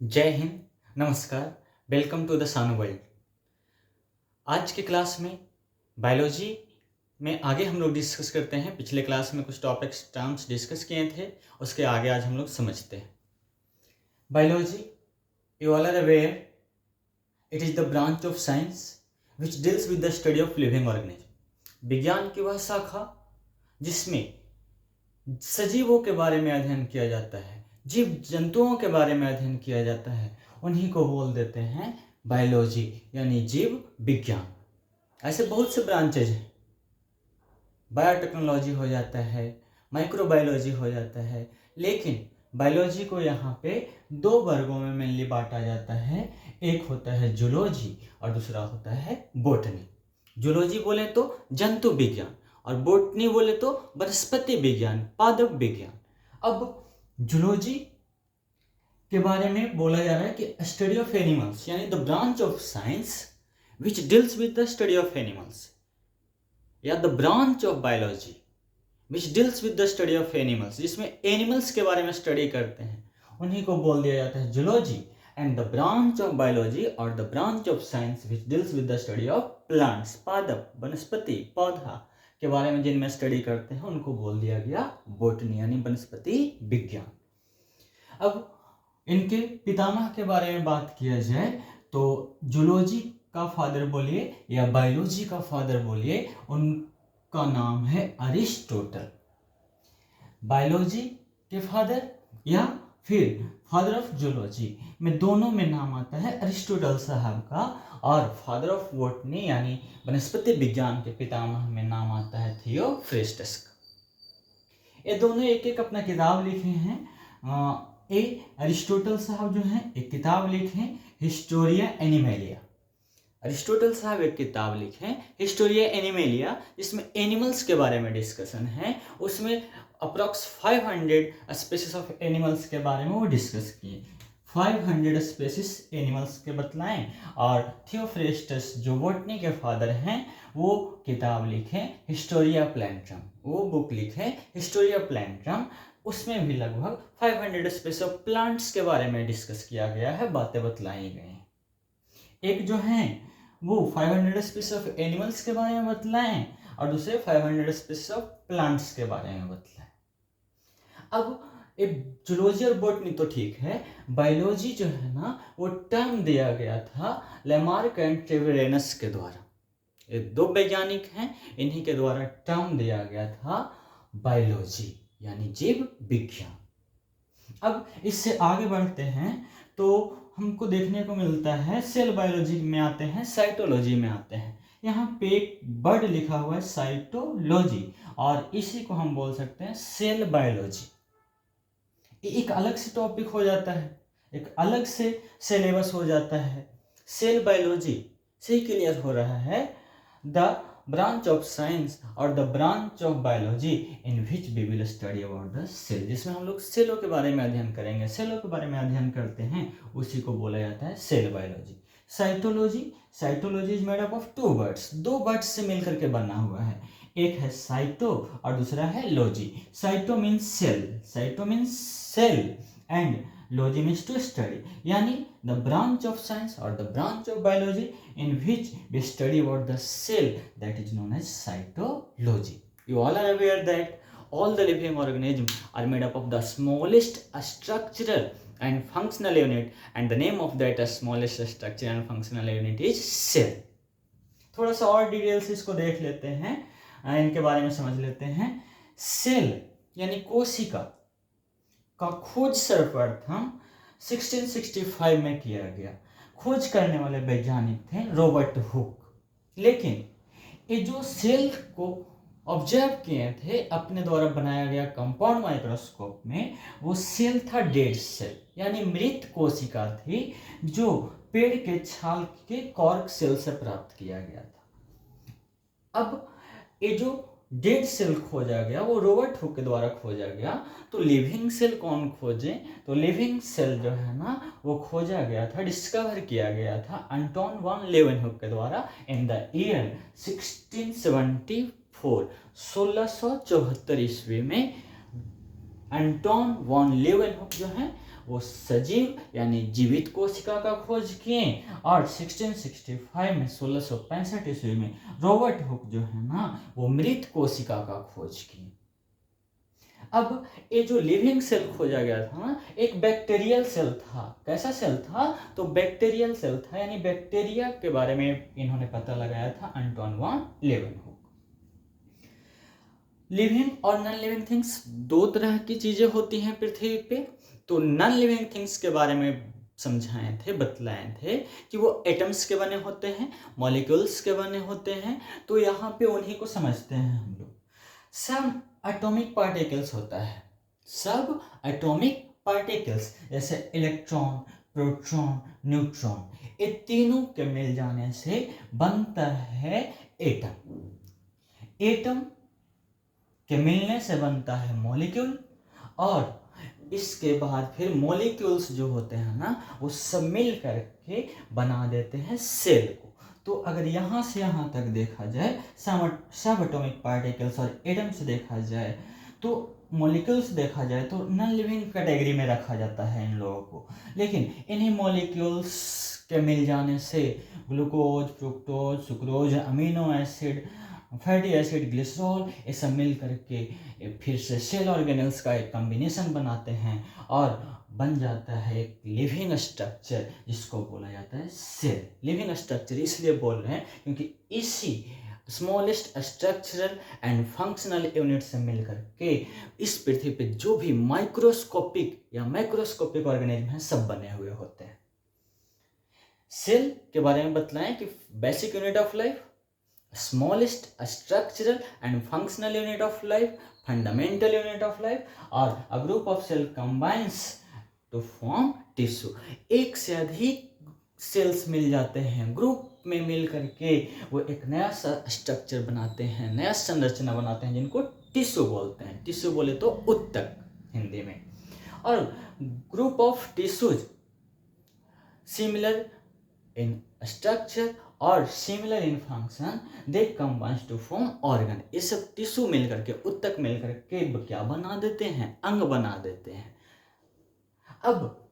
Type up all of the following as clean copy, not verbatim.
जय हिंद, नमस्कार, welcome to the सानू वर्ल्ड। आज के क्लास में बायोलॉजी में आगे हम लोग डिस्कस करते हैं। पिछले क्लास में कुछ टॉपिक्स टर्म्स डिस्कस किए थे, उसके आगे आज हम लोग समझते हैं। Biology, you all are aware, it is the branch of science which deals with the study of living organism. विज्ञान की वह शाखा जिसमें सजीवों के बारे में अध्ययन किया जाता है, जीव जंतुओं के बारे में अध्ययन किया जाता है, उन्हीं को बोल देते हैं बायोलॉजी यानी जीव विज्ञान। ऐसे बहुत से ब्रांचेज हैं। बायोटेक्नोलॉजी हो जाता है, माइक्रोबायोलॉजी हो जाता है, लेकिन बायोलॉजी को यहाँ पे दो वर्गों में मेनली बांटा जाता है। एक होता है जूलॉजी और दूसरा होता है बोटनी। जूलॉजी बोले तो जंतु विज्ञान और बोटनी बोले तो वनस्पति विज्ञान, पादप विज्ञान। अब जूलॉजी के बारे में बोला जा रहा है कि स्टडी ऑफ एनिमल्स यानी the branch of science which deals with the study of animals, या the branch of biology which deals with the study of animals, जिसमें एनिमल्स के बारे में स्टडी करते हैं, उन्हीं को बोल दिया जाता है zoology. And the branch of biology और the branch of science which deals with the study of plants, पादप, वनस्पति, पौधा के बारे में जिनमें स्टडी करते हैं, उनको बोल दिया गया बोटनी यानी वनस्पति विज्ञान। अब इनके पितामह के बारे में बात किया जाए तो जूलॉजी का फादर बोलिए या बायोलॉजी का फादर बोलिए, उनका नाम है अरिस्टोटल। बायोलॉजी के फादर या फिर फादर ऑफ जूलॉजी में दोनों में नाम आता है अरिस्टोटल साहब का, और फादर ऑफ बोटनी यानी वनस्पति विज्ञान के पितामह में नाम आता है थियोफ्रेस्टस का। ये दोनों एक एक अपना किताब लिखे हैं। अरिस्टोटल साहब जो हैं एक किताब लिखे हिस्टोरिया एनिमेलिया। अरिस्टोटल साहब एक किताब लिखे हिस्टोरिया एनिमेलिया, जिसमें एनिमल्स के बारे में डिस्कशन है। उसमें अप्रॉक्स 500 स्पेसीज ऑफ एनिमल्स के बारे में वो डिस्कस किए। 500 स्पेसीज एनिमल्स के बतलाएं। और थियोफ्रेस्टस जो बॉटनी के फादर हैं वो किताब लिखे हिस्टोरिया प्लांटम, वो बुक लिखे हिस्टोरिया प्लांटम। उसमें भी लगभग 500 स्पेसीज ऑफ प्लांट्स के बारे में डिस्कस किया गया है, बातें बतलाई गई। एक जो हैं वो 500 स्पीसीज ऑफ एनिमल्स के बारे में बतलाएं और दूसरे 500 स्पीसीज ऑफ प्लांट्स के बारे में बतलाएं। अब एक जूलॉजी और बॉटनी तो ठीक है, बायोलॉजी जो है ना वो टर्म दिया गया था लेमार्क एंड ट्रेवेरेनस के द्वारा। ये दो वैज्ञानिक हैं, इन्हीं के द्वारा टर्म दिया गया था बायोलॉजी यानी जीव विज्ञान। अब इससे आगे बढ़ते हैं तो हमको देखने को मिलता है सेल बायोलॉजी में आते हैं, साइटोलॉजी में आते हैं। यहाँ पे एक वर्ड लिखा हुआ है साइटोलॉजी, और इसी को हम बोल सकते हैं सेल बायोलॉजी। एक अलग से टॉपिक हो जाता है, एक अलग से सिलेबस हो जाता है। सेल बायोलॉजी से ही क्लियर हो रहा है द ब्रांच ऑफ साइंस और the branch of biology in which we will study about the cell, जिसमें हम लोग सेलों के बारे में अध्ययन करेंगे। सेलों के बारे में अध्ययन करते हैं, उसी को बोला जाता है cell biology. Cytology, cytology is made up of two words, दो वर्ड्स से मिलकर के बना हुआ है। एक है साइटो और दूसरा है logy. Cyto means cell, cyto means cell and logy means to study, यानी the branch of science or the branch of biology in which we study about the cell, that is known as cytology. You all are aware that all the living organisms are made up of the smallest structural and functional unit, and the name of that smallest structural and functional unit is cell. थोड़ा सा और details इसको देख लेते हैं, इनके बारे में समझ लेते हैं। सेल यानी कोशिका का खोज सर्वप्रथम 1665 में किया गया। खोज करने वाले वैज्ञानिक थे रॉबर्ट हुक। लेकिन ये जो सेल को ऑब्जर्व किए थे अपने द्वारा बनाया गया कंपाउंड माइक्रोस्कोप में, वो सेल था डेड सेल यानी मृत कोशिका थी, जो पेड़ के छाल के कॉर्क सेल से प्राप्त किया गया था। अब ये जो डेड सेल खोजा गया वो रॉबर्ट हुक के द्वारा खोजा गया। तो लिविंग सेल कौन खोजे? तो लिविंग सेल जो है ना वो खोजा गया था, डिस्कवर किया गया था अंटोन वॉन लेवेनहुक के द्वारा इन द ईयर 1674, 1674 ईस्वी में एंटोन वॉन लीeuwenhoek जो है वो सजीव यानी जीवित कोशिका का खोज किए, और 1665 में 1665 ईस्वी में रॉबर्ट हुक जो है ना वो मृत कोशिका का खोज किए। अब ये जो लिविंग सेल खोजा गया था ना, एक बैक्टीरियल सेल था। कैसा सेल था? तो बैक्टीरियल सेल था, यानी बैक्टीरिया के बारे में इन्होंने पता लगाया था एंटोन वॉन लीeuwenhoek। लिविंग और नॉन लिविंग थिंग्स दो तरह की चीजें होती हैं पृथ्वी पे। तो नॉन लिविंग थिंग्स के बारे में समझाए थे, बतलाए थे कि वो एटम्स के बने होते हैं, मॉलिक्यूल्स के बने होते हैं। तो यहाँ पे उन्हीं को समझते हैं हम लोग। सब एटॉमिक पार्टिकल्स होता है, सब एटॉमिक पार्टिकल्स जैसे इलेक्ट्रॉन, प्रोटॉन, न्यूट्रॉन, ये तीनों के मिल जाने से बनता है एटम। एटम के मिलने से बनता है मॉलिक्यूल, और इसके बाद फिर मॉलिक्यूल्स जो होते हैं ना वो सब मिल करके बना देते हैं सेल को। तो अगर यहाँ से यहाँ तक देखा जाए, सब एटॉमिक पार्टिकल्स और एटम्स देखा जाए, तो मॉलिक्यूल्स देखा जाए तो नॉन लिविंग कैटेगरी में रखा जाता है इन लोगों को। लेकिन इन्हीं मॉलिक्यूल्स के मिल जाने से glucose, fructose, sucrose, amino acid, fatty acid, glycerol, ये सब मिल करके फिर से सेल ऑर्गेनल्स का एक कॉम्बिनेशन बनाते हैं और बन जाता है एक लिविंग स्ट्रक्चर, जिसको बोला जाता है सेल। लिविंग स्ट्रक्चर इसलिए बोल रहे हैं क्योंकि इसी smallest structural and functional unit से मिल करके इस पृथ्वी पे जो भी माइक्रोस्कोपिक या मैक्रोस्कोपिक ऑर्गेनिज्म है सब बने हुए होते हैं। सेल के बारे में बतलाएं कि basic unit of life, smallest structural and functional unit of life, fundamental unit of life, और a group of cell combines to form tissue। एक से अधिक सेल्स मिल जाते हैं, ग्रुप में मिल करके वो एक नया सा स्ट्रक्चर बनाते हैं, नया संरचना बनाते हैं, जिनको टिश्यू बोलते हैं। टिश्यू बोले तो उत्तक हिंदी में। और group of tissues similar in structure और similar in function, they combines to form organ. ये सब टिश्यू मिलकर के, उत्तक मिलकर के क्या बना देते हैं? अंग बना देते हैं। अब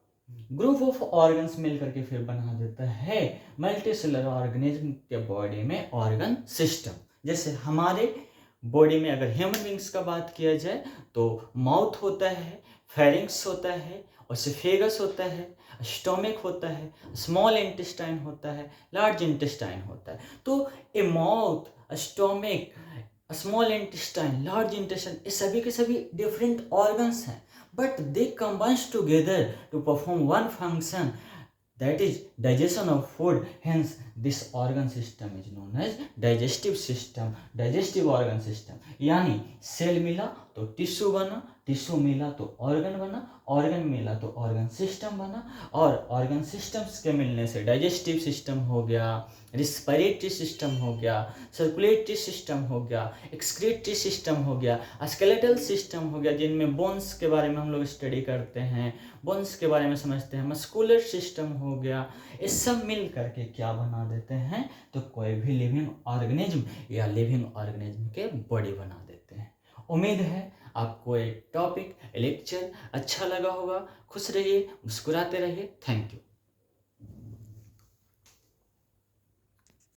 ग्रुप ऑफ ऑर्गन्स मिलकर के फिर बना देता है मल्टीसेलुलर ऑर्गेनिज्म के बॉडी में ऑर्गन सिस्टम। जैसे हमारे बॉडी में अगर ह्यूमन बींग्स का बात किया जाए तो माउथ होता है, फेरिंग्स होता है, ओसिफेगस होता है, स्टोमिक होता है, स्मॉल इंटेस्टाइन होता है, लार्ज इंटेस्टाइन होता है। तो A mouth, stomach, small intestine, large intestine, ये सभी के सभी डिफरेंट ऑर्गन्स हैं, but they combines together to perform one function, that is digestion of food. Hence this organ system is known as digestive system, digestive organ system। यानी cell मिला तो tissue बना, tissue मिला तो ऑर्गन बना, organ मिला तो ऑर्गन सिस्टम बना, और ऑर्गन सिस्टम्स के मिलने से डाइजेस्टिव सिस्टम हो गया, रिस्पिरेटरी सिस्टम हो गया, सर्कुलेटरी सिस्टम हो गया, एक्सक्रीटरी सिस्टम हो गया, स्केलेटल सिस्टम हो गया, जिनमें बोन्स के बारे में हम लोग स्टडी करते हैं, बोन्स के बारे में समझते हैं, मस्कुलर सिस्टम हो गया। ये सब मिल करके क्या बना देते हैं? तो कोई भी लिविंग ऑर्गेनिज्म या लिविंग ऑर्गेनिज्म के बॉडी बना देते हैं। उम्मीद है आपको एक टॉपिक लेक्चर अच्छा लगा होगा। खुश रहिए, मुस्कुराते रहिए। Thank you.